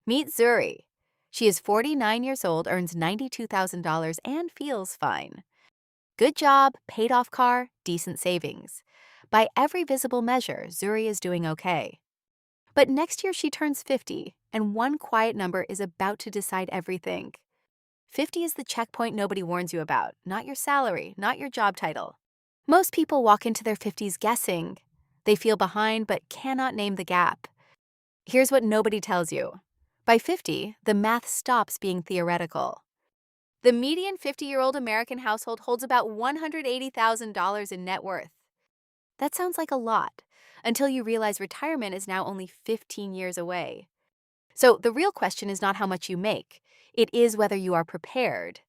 Meet Zuri. She is 49 years old, earns $92,000, and feels fine. Good job, paid off car, decent savings. By every visible measure, Zuri is doing okay. But next year she turns 50, and one quiet number is about to decide everything. 50 is the checkpoint nobody warns you about, not your salary, not your job title. Most people walk into their 50s guessing. They feel behind but cannot name the gap. Here's what nobody tells you. By 50, the math stops being theoretical. The median 50-year-old American household holds about $180,000 in net worth. That sounds like a lot, until you realize retirement is now only 15 years away. So the real question is not how much you make, it is whether you are prepared.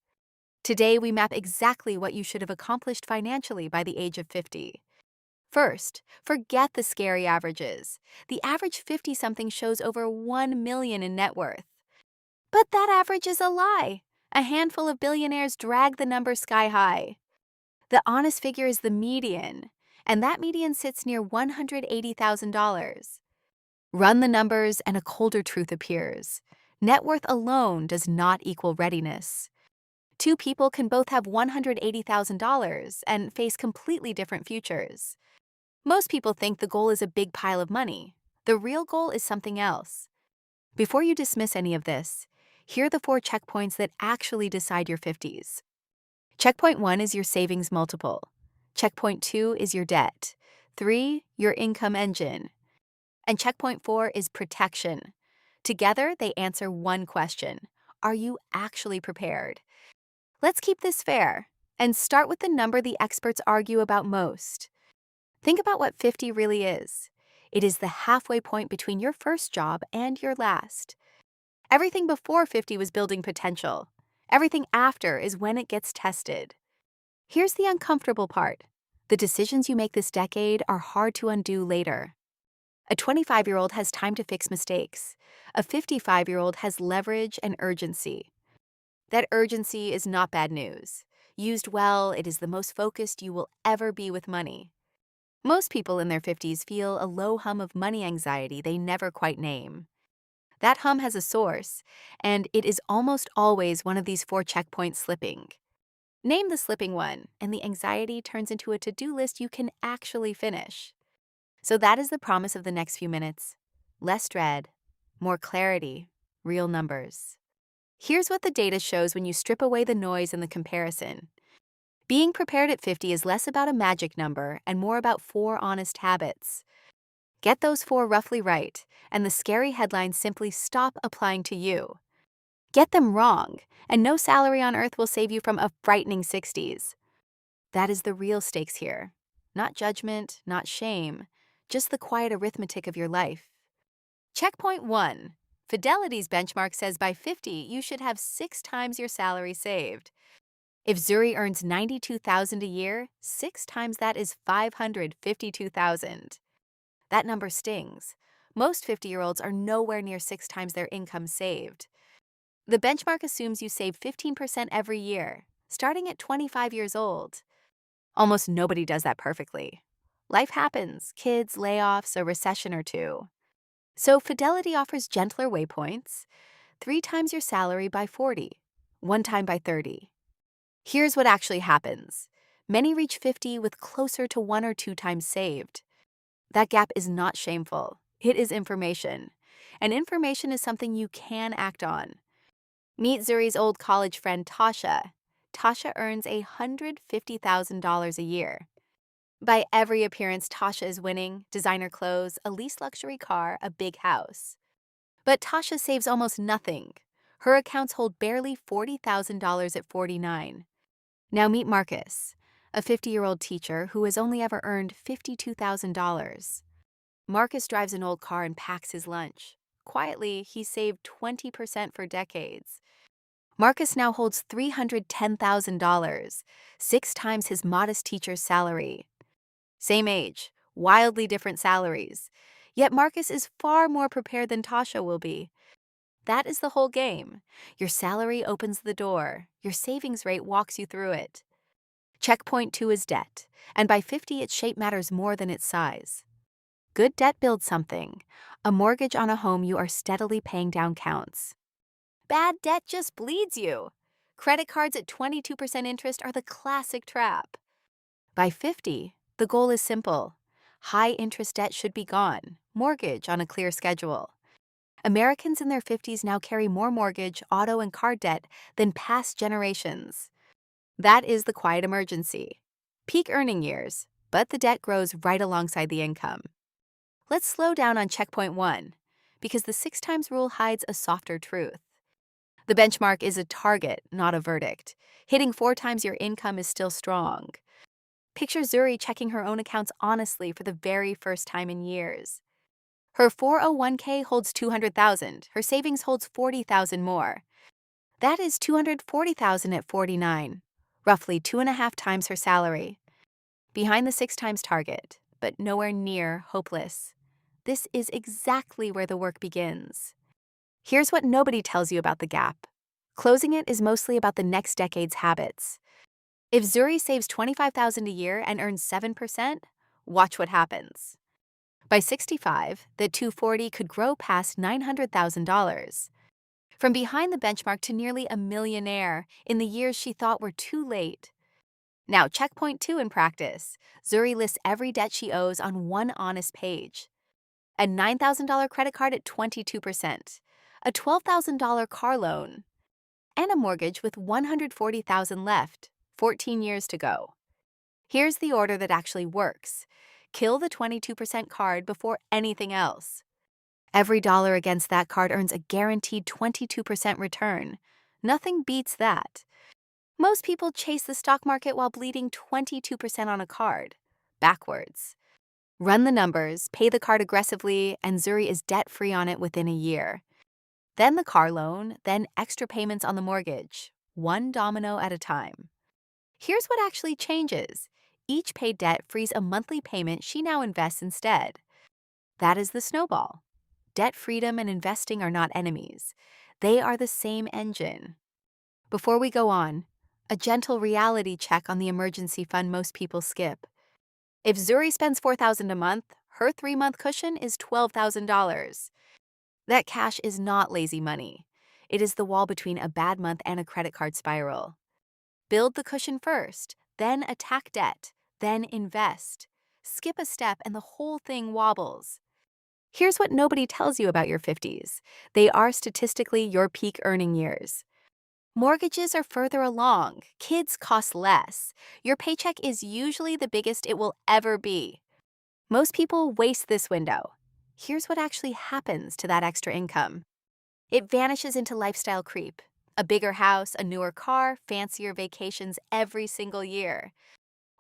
Today, we map exactly what you should have accomplished financially by the age of 50. First, forget the scary averages. The average 50-something shows over $1 million in net worth. But that average is a lie. A handful of billionaires drag the number sky high. The honest figure is the median, and that median sits near $180,000. Run the numbers and a colder truth appears. Net worth alone does not equal readiness. Two people can both have $180,000 and face completely different futures. Most people think the goal is a big pile of money. The real goal is something else. Before you dismiss any of this, here are the 4 checkpoints that actually decide your 50s. Checkpoint 1 is your savings multiple. Checkpoint 2 is your debt. 3, your income engine. And checkpoint 4 is protection. Together, they answer one question. Are you actually prepared? Let's keep this fair and start with the number the experts argue about most. Think about what 50 really is. It is the halfway point between your first job and your last. Everything before 50 was building potential. Everything after is when it gets tested. Here's the uncomfortable part. The decisions you make this decade are hard to undo later. A 25-year-old has time to fix mistakes. A 55-year-old has leverage and urgency. That urgency is not bad news. Used well, it is the most focused you will ever be with money. Most people in their 50s feel a low hum of money anxiety they never quite name. That hum has a source, and it is almost always one of these 4 checkpoints slipping. Name the slipping one, and the anxiety turns into a to-do list you can actually finish. So that is the promise of the next few minutes. Less dread, more clarity, real numbers. Here's what the data shows when you strip away the noise and the comparison. Being prepared at 50 is less about a magic number and more about 4 honest habits. Get those 4 roughly right, and the scary headlines simply stop applying to you. Get them wrong, and no salary on earth will save you from a frightening 60s. That is the real stakes here. Not judgment, not shame, just the quiet arithmetic of your life. Checkpoint 1. Fidelity's benchmark says by 50, you should have 6 times your salary saved. If Zuri earns $92,000 a year, 6 times that is $552,000. That number stings. Most 50-year-olds are nowhere near 6 times their income saved. The benchmark assumes you save 15% every year, starting at 25 years old. Almost nobody does that perfectly. Life happens, kids, layoffs, a recession or two. So Fidelity offers gentler waypoints, 3 times your salary by 40, 1 time by 30. Here's what actually happens. Many reach 50 with closer to 1 or 2 times saved. That gap is not shameful. It is information. And information is something you can act on. Meet Zuri's old college friend, Tasha. Tasha earns $150,000 a year. By every appearance, Tasha is winning: designer clothes, a leased luxury car, a big house. But Tasha saves almost nothing. Her accounts hold barely $40,000 at 49. Now meet Marcus, a 50-year-old teacher who has only ever earned $52,000. Marcus drives an old car and packs his lunch. Quietly, he saved 20% for decades. Marcus now holds $310,000, 6 times his modest teacher's salary. Same age, wildly different salaries. Yet Marcus is far more prepared than Tasha will be. That is the whole game. Your salary opens the door. Your savings rate walks you through it. Checkpoint 2 is debt, and by 50 its shape matters more than its size. Good debt builds something. A mortgage on a home you are steadily paying down counts. Bad debt just bleeds you. Credit cards at 22% interest are the classic trap. By 50, the goal is simple. High interest debt should be gone, mortgage on a clear schedule. Americans in their 50s now carry more mortgage, auto, and car debt than past generations. That is the quiet emergency. Peak earning years, but the debt grows right alongside the income. Let's slow down on checkpoint 1, because the 6 times rule hides a softer truth. The benchmark is a target, not a verdict. Hitting 4 times your income is still strong. Picture Zuri checking her own accounts honestly for the very first time in years. Her 401k holds $200,000. Her savings holds $40,000 more. That is $240,000 at 49, roughly 2.5 times her salary. Behind the 6 times target, but nowhere near hopeless. This is exactly where the work begins. Here's what nobody tells you about the gap. Closing it is mostly about the next decade's habits. If Zuri saves $25,000 a year and earns 7%, watch what happens. By 65, the 240 could grow past $900,000. From behind the benchmark to nearly a millionaire in the years she thought were too late. Now, checkpoint 2 in practice. Zuri lists every debt she owes on one honest page. A $9,000 credit card at 22%, a $12,000 car loan, and a mortgage with $140,000 left, 14 years to go. Here's the order that actually works. Kill the 22% card before anything else. Every dollar against that card earns a guaranteed 22% return. Nothing beats that. Most people chase the stock market while bleeding 22% on a card. Backwards. Run the numbers, pay the card aggressively, and Zuri is debt-free on it within a year. Then the car loan, then extra payments on the mortgage, one domino at a time. Here's what actually changes. Each paid debt frees a monthly payment she now invests instead. That is the snowball. Debt freedom and investing are not enemies. They are the same engine. Before we go on, a gentle reality check on the emergency fund most people skip. If Zuri spends $4,000 a month, her 3-month cushion is $12,000. That cash is not lazy money. It is the wall between a bad month and a credit card spiral. Build the cushion first, then attack debt, then invest. Skip a step and the whole thing wobbles. Here's what nobody tells you about your 50s. They are statistically your peak earning years. Mortgages are further along. Kids cost less. Your paycheck is usually the biggest it will ever be. Most people waste this window. Here's what actually happens to that extra income. It vanishes into lifestyle creep. A bigger house, a newer car, fancier vacations every single year.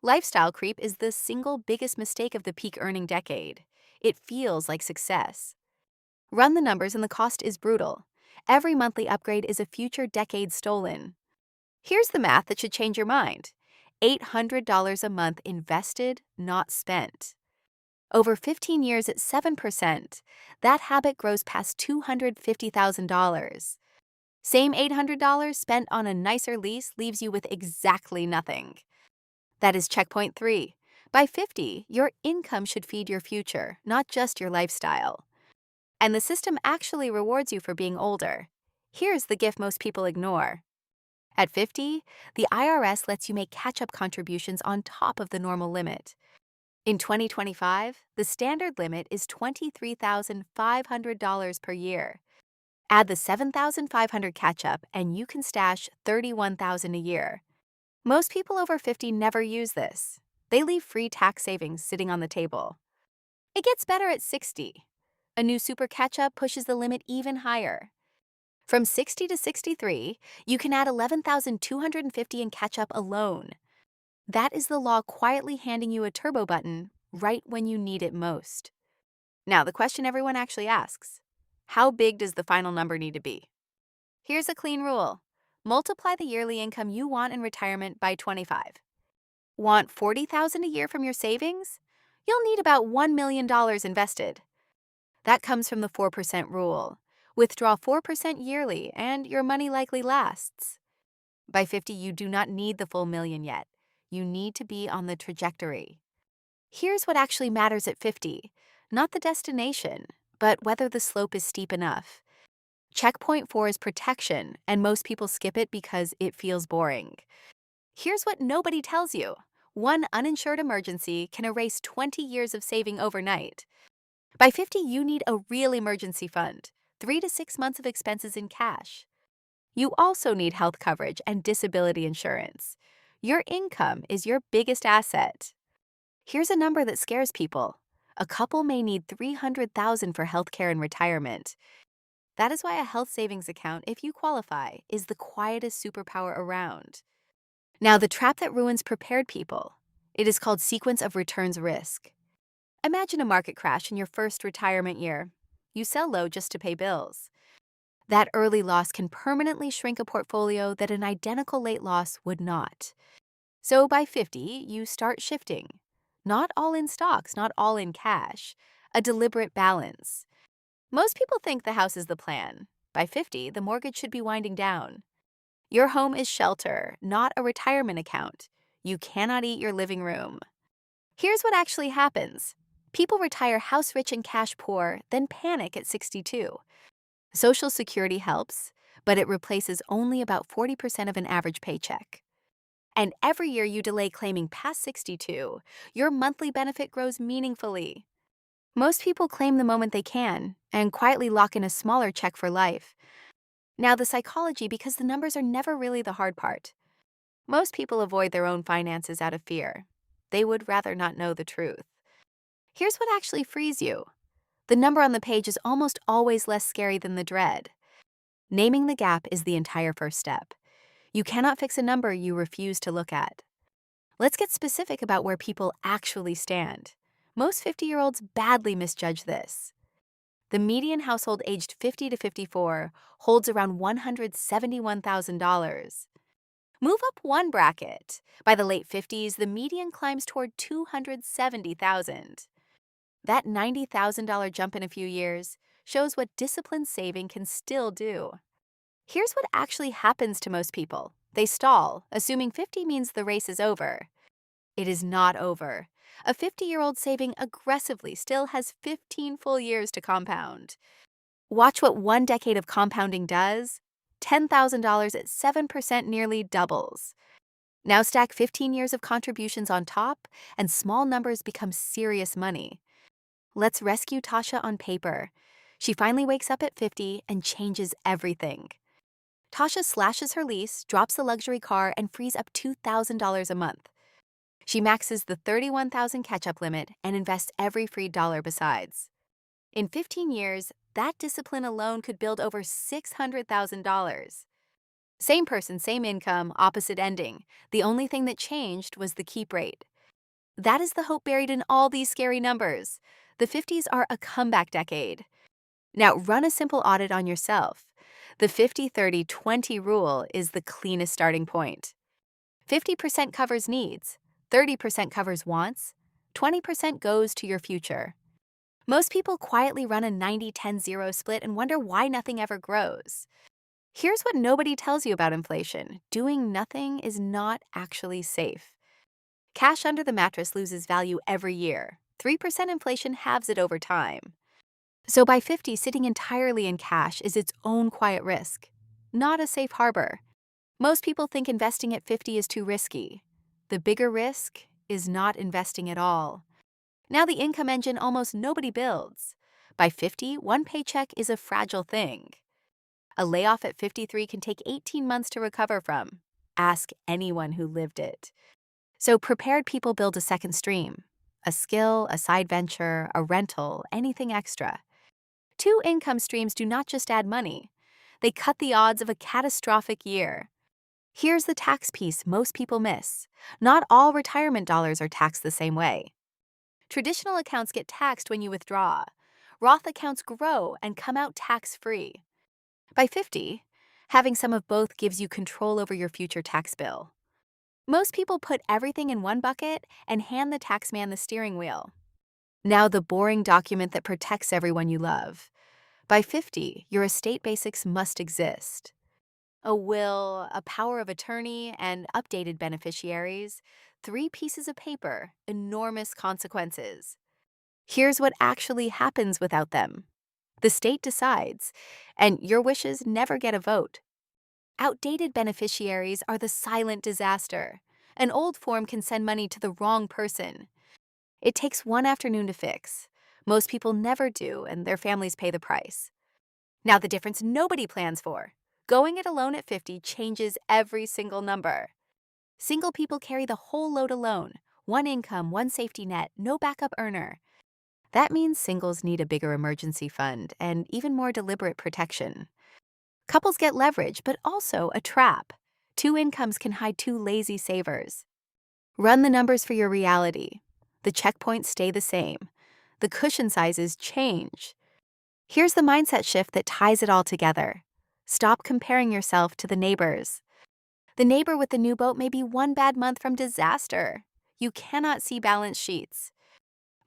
Lifestyle creep is the single biggest mistake of the peak earning decade. It feels like success. Run the numbers and the cost is brutal. Every monthly upgrade is a future decade stolen. Here's the math that should change your mind. $800 a month invested, not spent. Over 15 years at 7%, that habit grows past $250,000. Same $800 spent on a nicer lease leaves you with exactly nothing. That is checkpoint 3. By 50, your income should feed your future, not just your lifestyle. And the system actually rewards you for being older. Here's the gift most people ignore. At 50, the IRS lets you make catch-up contributions on top of the normal limit. In 2025, the standard limit is $23,500 per year. Add the $7,500 catch-up and you can stash $31,000 a year. Most people over 50 never use this. They leave free tax savings sitting on the table. It gets better at 60. A new super catch-up pushes the limit even higher. From 60 to 63, you can add $11,250 in catch-up alone. That is the law quietly handing you a turbo button right when you need it most. Now, the question everyone actually asks, how big does the final number need to be? Here's a clean rule. Multiply the yearly income you want in retirement by 25. Want $40,000 a year from your savings? You'll need about $1 million invested. That comes from the 4% rule. Withdraw 4% yearly and your money likely lasts. By 50, you do not need the full million yet. You need to be on the trajectory. Here's what actually matters at 50. not the destination, but whether the slope is steep enough. Checkpoint 4 is protection, and most people skip it because it feels boring. Here's what nobody tells you. One uninsured emergency can erase 20 years of saving overnight. By 50, you need a real emergency fund, 3 to 6 months of expenses in cash. You also need health coverage and disability insurance. Your income is your biggest asset. Here's a number that scares people. A couple may need $300,000 for healthcare and retirement. That is why a health savings account, if you qualify, is the quietest superpower around. Now, the trap that ruins prepared people. It is called sequence of returns risk. Imagine a market crash in your first retirement year. You sell low just to pay bills. That early loss can permanently shrink a portfolio that an identical late loss would not. So by 50, you start shifting. Not all in stocks, not all in cash. A deliberate balance. Most people think the house is the plan. By 50, the mortgage should be winding down. Your home is shelter, not a retirement account. You cannot eat your living room. Here's what actually happens. People retire house rich and cash poor, then panic at 62. Social Security helps, but it replaces only about 40% of an average paycheck. And every year you delay claiming past 62, your monthly benefit grows meaningfully. Most people claim the moment they can and quietly lock in a smaller check for life. Now, the psychology, because the numbers are never really the hard part. Most people avoid their own finances out of fear. They would rather not know the truth. Here's what actually frees you. The number on the page is almost always less scary than the dread. Naming the gap is the entire first step. You cannot fix a number you refuse to look at. Let's get specific about where people actually stand. Most 50-year-olds badly misjudge this. The median household aged 50 to 54 holds around $171,000. Move up one bracket. By the late 50s, the median climbs toward $270,000. That $90,000 jump in a few years shows what disciplined saving can still do. Here's what actually happens to most people. They stall, assuming 50 means the race is over. It is not over. A 50-year-old saving aggressively still has 15 full years to compound. Watch what one decade of compounding does. $10,000 at 7% nearly doubles. Now stack 15 years of contributions on top, and small numbers become serious money. Let's rescue Tasha on paper. She finally wakes up at 50 and changes everything. Tasha slashes her lease, drops the luxury car, and frees up $2,000 a month. She maxes the $31,000 catch-up limit and invests every free dollar besides. In 15 years, that discipline alone could build over $600,000. Same person, same income, opposite ending. The only thing that changed was the keep rate. That is the hope buried in all these scary numbers. The 50s are a comeback decade. Now run a simple audit on yourself. The 50-30-20 rule is the cleanest starting point. 50% covers needs, 30% covers wants, 20% goes to your future. Most people quietly run a 90-10-0 split and wonder why nothing ever grows. Here's what nobody tells you about inflation. Doing nothing is not actually safe. Cash under the mattress loses value every year. 3% inflation halves it over time. So by 50, sitting entirely in cash is its own quiet risk, not a safe harbor. Most people think investing at 50 is too risky. The bigger risk is not investing at all. Now the income engine almost nobody builds. By 50, one paycheck is a fragile thing. A layoff at 53 can take 18 months to recover from. Ask anyone who lived it. So prepared people build a second stream. A skill, a side venture, a rental, anything extra. 2 income streams do not just add money. They cut the odds of a catastrophic year. Here's the tax piece most people miss. Not all retirement dollars are taxed the same way. Traditional accounts get taxed when you withdraw. Roth accounts grow and come out tax-free. By 50, having some of both gives you control over your future tax bill. Most people put everything in one bucket and hand the taxman the steering wheel. Now the boring document that protects everyone you love. By 50, your estate basics must exist. A will, a power of attorney, and updated beneficiaries. 3 pieces of paper, enormous consequences. Here's what actually happens without them. The state decides, and your wishes never get a vote. Outdated beneficiaries are the silent disaster. An old form can send money to the wrong person. It takes one afternoon to fix. Most people never do, and their families pay the price. Now, the difference nobody plans for. Going it alone at 50 changes every single number. Single people carry the whole load alone. One income, one safety net, no backup earner. That means singles need a bigger emergency fund and even more deliberate protection. Couples get leverage, but also a trap. Two incomes can hide two lazy savers. Run the numbers for your reality. The checkpoints stay the same. The cushion sizes change. Here's the mindset shift that ties it all together. Stop comparing yourself to the neighbors. The neighbor with the new boat may be one bad month from disaster. You cannot see balance sheets.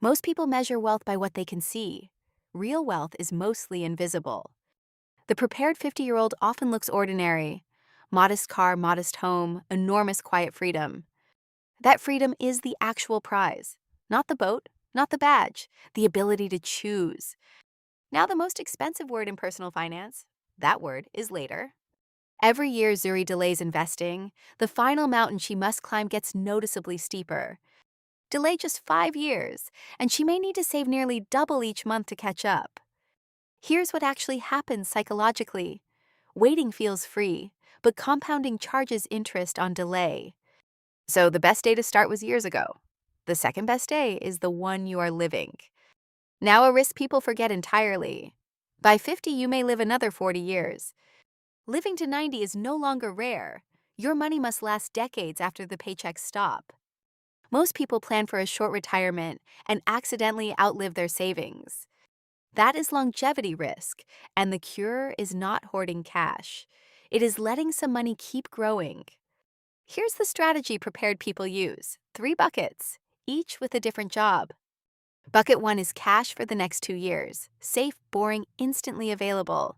Most people measure wealth by what they can see. Real wealth is mostly invisible. The prepared 50-year-old often looks ordinary. Modest car, modest home, enormous quiet freedom. That freedom is the actual prize. Not the boat, not the badge, the ability to choose. Now the most expensive word in personal finance, that word is later. Every year Zuri delays investing, the final mountain she must climb gets noticeably steeper. Delay just 5 years, and she may need to save nearly double each month to catch up. Here's what actually happens psychologically. Waiting feels free, but compounding charges interest on delay. So the best day to start was years ago. The second best day is the one you are living. Now a risk people forget entirely. By 50, you may live another 40 years. Living to 90 is no longer rare. Your money must last decades after the paychecks stop. Most people plan for a short retirement and accidentally outlive their savings. That is longevity risk, and the cure is not hoarding cash. It is letting some money keep growing. Here's the strategy prepared people use. 3 buckets, each with a different job. Bucket 1 is cash for the next 2 years. Safe, boring, instantly available.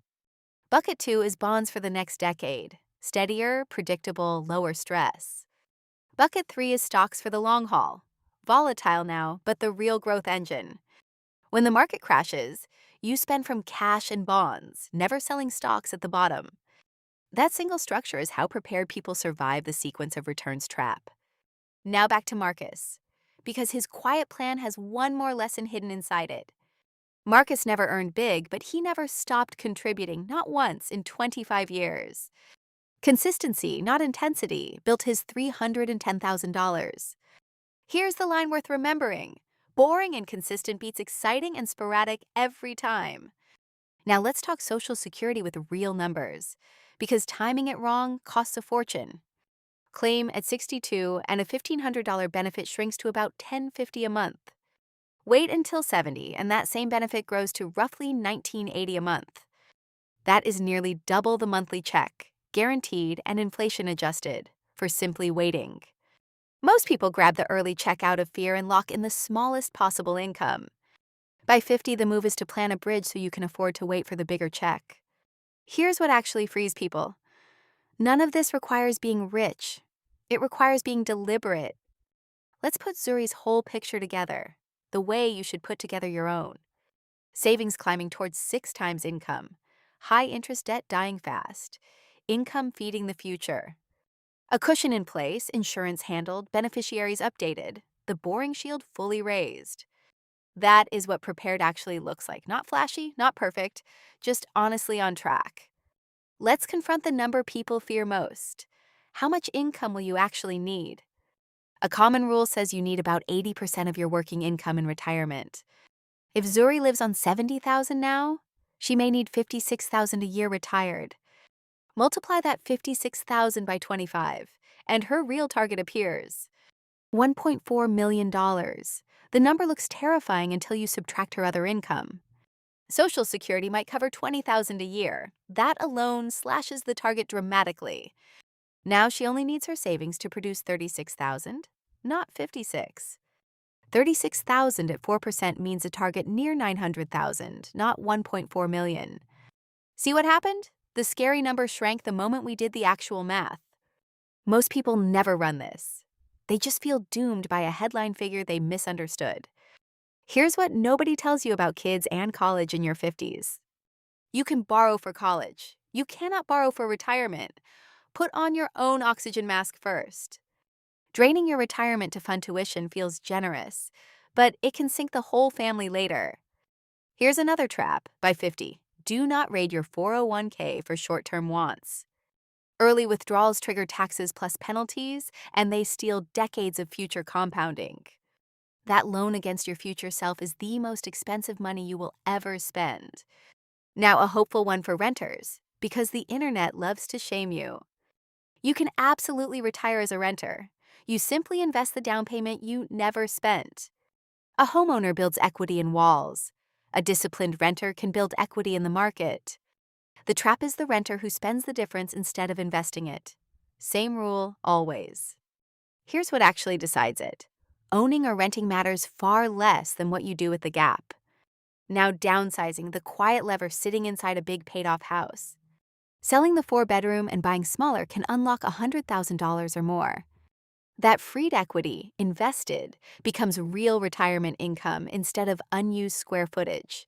Bucket 2 is bonds for the next decade. Steadier, predictable, lower stress. Bucket 3 is stocks for the long haul. Volatile now, but the real growth engine. When the market crashes, you spend from cash and bonds, never selling stocks at the bottom. That single structure is how prepared people survive the sequence of returns trap. Now back to Marcus, because his quiet plan has one more lesson hidden inside it. Marcus never earned big, but he never stopped contributing, not once in 25 years. Consistency, not intensity, built his $310,000. Here's the line worth remembering. Boring and consistent beats exciting and sporadic every time. Now let's talk Social Security with real numbers, because timing it wrong costs a fortune. Claim at 62 and a $1,500 benefit shrinks to about $1,050 a month. Wait until 70 and that same benefit grows to roughly $1,980 a month. That is nearly double the monthly check, guaranteed and inflation adjusted, for simply waiting. Most people grab the early check out of fear and lock in the smallest possible income. By 50, the move is to plan a bridge so you can afford to wait for the bigger check. Here's what actually frees people. None of this requires being rich. It requires being deliberate. Let's put Zuri's whole picture together, the way you should put together your own. Savings climbing towards 6 times income. High interest debt dying fast. Income feeding the future. A cushion in place, insurance handled, beneficiaries updated, the boring shield fully raised. That is what prepared actually looks like. Not flashy, not perfect, just honestly on track. Let's confront the number people fear most. How much income will you actually need? A common rule says you need about 80% of your working income in retirement. If Zuri lives on $70,000 now, she may need $56,000 a year retired. Multiply that $56,000 by 25, and her real target appears. $1.4 million. The number looks terrifying until you subtract her other income. Social Security might cover $20,000 a year. That alone slashes the target dramatically. Now she only needs her savings to produce $36,000, not $56,000. $36,000 at 4% means a target near $900,000, not $1.4 million. See what happened? The scary number shrank the moment we did the actual math. Most people never run this. They just feel doomed by a headline figure they misunderstood. Here's what nobody tells you about kids and college in your 50s. You can borrow for college. You cannot borrow for retirement. Put on your own oxygen mask first. Draining your retirement to fund tuition feels generous, but it can sink the whole family later. Here's another trap by 50. Do not raid your 401k for short-term wants. Early withdrawals trigger taxes plus penalties, and they steal decades of future compounding. That loan against your future self is the most expensive money you will ever spend. Now, a hopeful one for renters, because the internet loves to shame you. You can absolutely retire as a renter. You simply invest the down payment you never spent. A homeowner builds equity in walls. A disciplined renter can build equity in the market. The trap is the renter who spends the difference instead of investing it. Same rule, always. Here's what actually decides it. Owning or renting matters far less than what you do with the gap. Now downsizing, the quiet lever sitting inside a big paid-off house. Selling the 4-bedroom and buying smaller can unlock $100,000 or more. That freed equity, invested, becomes real retirement income instead of unused square footage.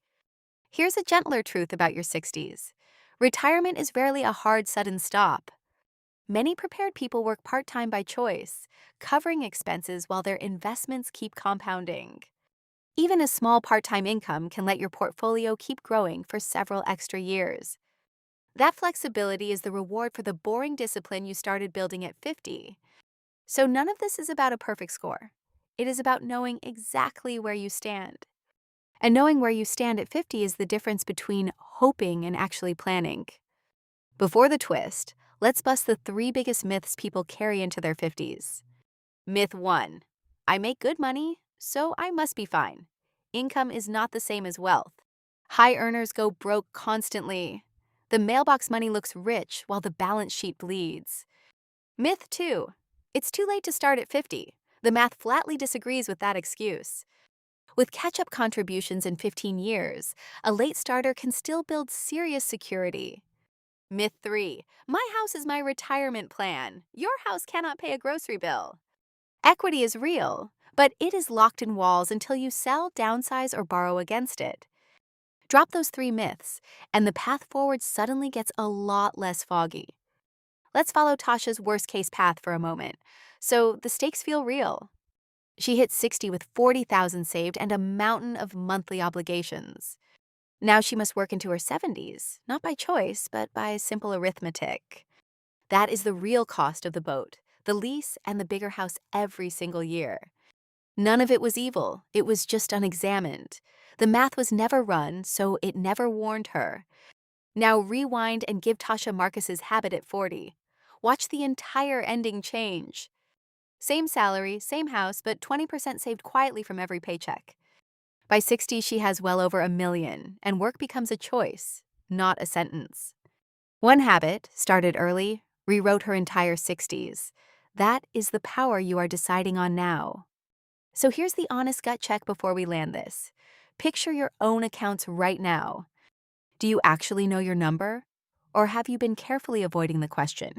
Here's a gentler truth about your 60s. Retirement is rarely a hard, sudden stop. Many prepared people work part-time by choice, covering expenses while their investments keep compounding. Even a small part-time income can let your portfolio keep growing for several extra years. That flexibility is the reward for the boring discipline you started building at 50. So none of this is about a perfect score. It is about knowing exactly where you stand. And knowing where you stand at 50 is the difference between hoping and actually planning. Before the twist, let's bust the 3 biggest myths people carry into their 50s. Myth 1. I make good money, so I must be fine. Income is not the same as wealth. High earners go broke constantly. The mailbox money looks rich while the balance sheet bleeds. Myth 2. It's too late to start at 50. The math flatly disagrees with that excuse. With catch-up contributions in 15 years, a late starter can still build serious security. Myth 3. My house is my retirement plan. Your house cannot pay a grocery bill. Equity is real, but it is locked in walls until you sell, downsize, or borrow against it. Drop those 3 myths, and the path forward suddenly gets a lot less foggy. Let's follow Tasha's worst-case path for a moment, so the stakes feel real. She hit 60 with $40,000 saved and a mountain of monthly obligations. Now she must work into her 70s, not by choice, but by simple arithmetic. That is the real cost of the boat, the lease, and the bigger house every single year. None of it was evil, it was just unexamined. The math was never run, so it never warned her. Now rewind and give Tasha Marcus's habit at 40. Watch the entire ending change. Same salary, same house, but 20% saved quietly from every paycheck. By 60, she has well over $1 million, and work becomes a choice, not a sentence. One habit, started early, rewrote her entire 60s. That is the power you are deciding on now. So here's the honest gut check before we land this. Picture your own accounts right now. Do you actually know your number? Or have you been carefully avoiding the question?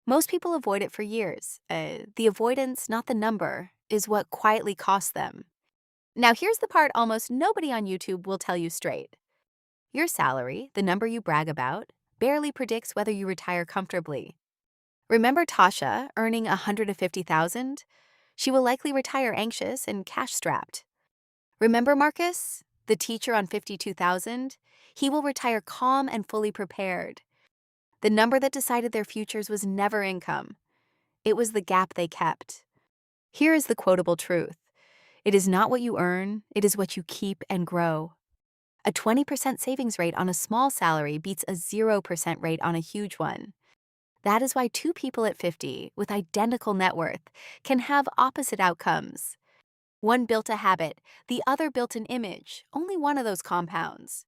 Most people avoid it for years. The avoidance, not the number, is what quietly costs them. Now here's the part almost nobody on YouTube will tell you straight. Your salary, the number you brag about, barely predicts whether you retire comfortably. Remember Tasha earning $150,000? She will likely retire anxious and cash-strapped. Remember Marcus, the teacher on $52,000? He will retire calm and fully prepared. The number that decided their futures was never income. It was the gap they kept. Here is the quotable truth. It is not what you earn, it is what you keep and grow. A 20% savings rate on a small salary beats a 0% rate on a huge one. That is why 2 people at 50 with identical net worth can have opposite outcomes. One built a habit, the other built an image. Only one of those compounds.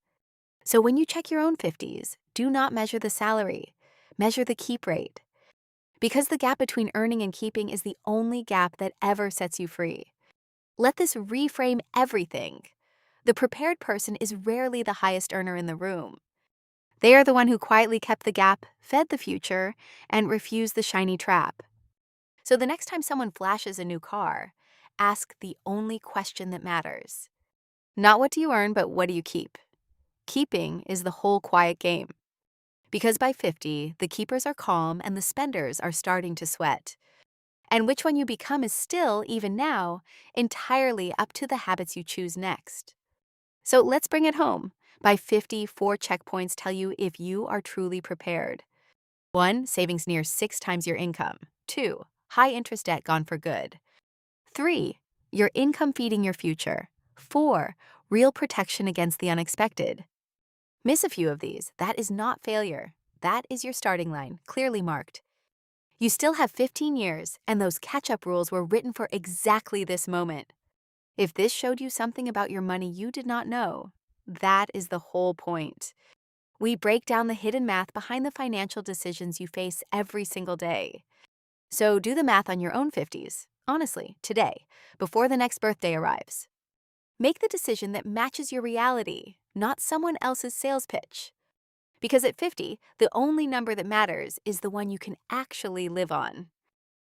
So when you check your own 50s, do not measure the salary. Measure the keep rate. Because the gap between earning and keeping is the only gap that ever sets you free. Let this reframe everything. The prepared person is rarely the highest earner in the room. They are the one who quietly kept the gap, fed the future, and refused the shiny trap. So the next time someone flashes a new car, ask the only question that matters. Not what do you earn, but what do you keep? Keeping is the whole quiet game. Because by 50, the keepers are calm and the spenders are starting to sweat. And which one you become is still, even now, entirely up to the habits you choose next. So let's bring it home. By 50, 4 checkpoints tell you if you are truly prepared. 1. Savings near 6 times your income. 2. High interest debt gone for good. 3. Your income feeding your future. 4. Real protection against the unexpected. Miss a few of these. That is not failure. That is your starting line, clearly marked. You still have 15 years, and those catch-up rules were written for exactly this moment. If this showed you something about your money you did not know, that is the whole point. We break down the hidden math behind the financial decisions you face every single day. So do the math on your own 50s, honestly, today, before the next birthday arrives. Make the decision that matches your reality, not someone else's sales pitch. Because at 50, the only number that matters is the one you can actually live on.